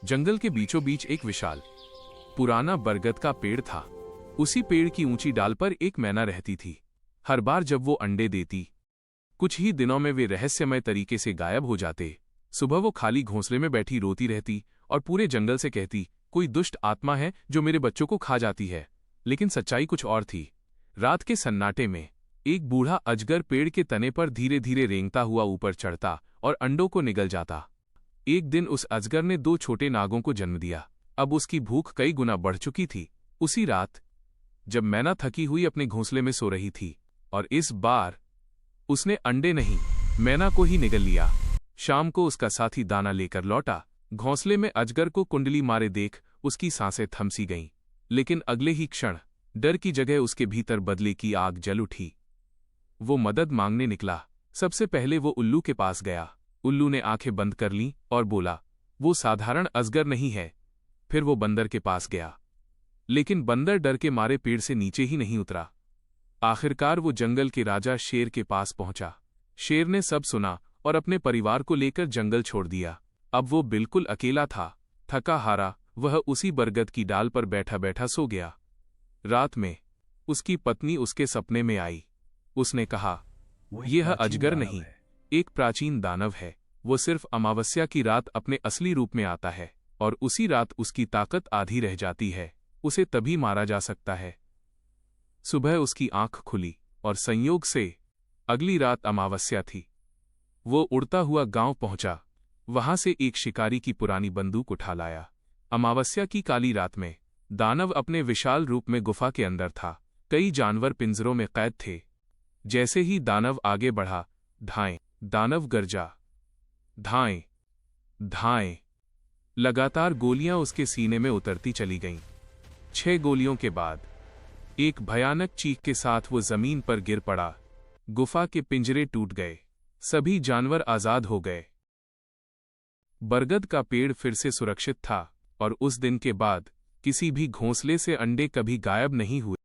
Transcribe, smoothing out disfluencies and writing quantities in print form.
जंगल के बीचों बीच एक विशाल पुराना बरगद का पेड़ था। उसी पेड़ की ऊंची डाल पर एक मैना रहती थी। हर बार जब वो अंडे देती, कुछ ही दिनों में वे रहस्यमय तरीके से गायब हो जाते। सुबह वो खाली घोंसले में बैठी रोती रहती और पूरे जंगल से कहती, कोई दुष्ट आत्मा है जो मेरे बच्चों को खा जाती है। लेकिन सच्चाई कुछ और थी। रात के सन्नाटे में एक बूढ़ा अजगर पेड़ के तने पर धीरे धीरे रेंगता हुआ ऊपर चढ़ता और अंडों को निगल जाता। एक दिन उस अजगर ने 2 छोटे नागों को जन्म दिया। अब उसकी भूख कई गुना बढ़ चुकी थी। उसी रात जब मैना थकी हुई अपने घोंसले में सो रही थी और इस बार उसने अंडे नहीं, मैना को ही निगल लिया। शाम को उसका साथी दाना लेकर लौटा। घोंसले में अजगर को कुंडली मारे देख उसकी सांसें थम सी गईं। लेकिन अगले ही क्षण डर की जगह उसके भीतर बदले की आग जल उठी। वो मदद मांगने निकला। सबसे पहले वो उल्लू के पास गया। उल्लू ने आंखें बंद कर लीं और बोला, वो साधारण अजगर नहीं है। फिर वो बंदर के पास गया, लेकिन बंदर डर के मारे पेड़ से नीचे ही नहीं उतरा। आखिरकार वो जंगल के राजा शेर के पास पहुंचा। शेर ने सब सुना और अपने परिवार को लेकर जंगल छोड़ दिया। अब वो बिल्कुल अकेला था। थका हारा वह उसी बरगद की डाल पर बैठा बैठा सो गया। रात में उसकी पत्नी उसके सपने में आई। उसने कहा, यह अजगर नहीं, एक प्राचीन दानव है। वो सिर्फ अमावस्या की रात अपने असली रूप में आता है और उसी रात उसकी ताकत आधी रह जाती है। उसे तभी मारा जा सकता है। सुबह उसकी आंख खुली और संयोग से अगली रात अमावस्या थी। वो उड़ता हुआ गांव पहुंचा। वहां से एक शिकारी की पुरानी बंदूक उठा लाया। अमावस्या की काली रात में दानव अपने विशाल रूप में गुफा के अंदर था। कई जानवर पिंजरों में कैद थे। जैसे ही दानव आगे बढ़ा, धाएं, दानव गरजा, धाएं, धाएं। लगातार गोलियां उसके सीने में उतरती चली गईं। 6 गोलियों के बाद एक भयानक चीख के साथ वो जमीन पर गिर पड़ा। गुफा के पिंजरे टूट गए। सभी जानवर आजाद हो गए। बरगद का पेड़ फिर से सुरक्षित था और उस दिन के बाद किसी भी घोंसले से अंडे कभी गायब नहीं हुए।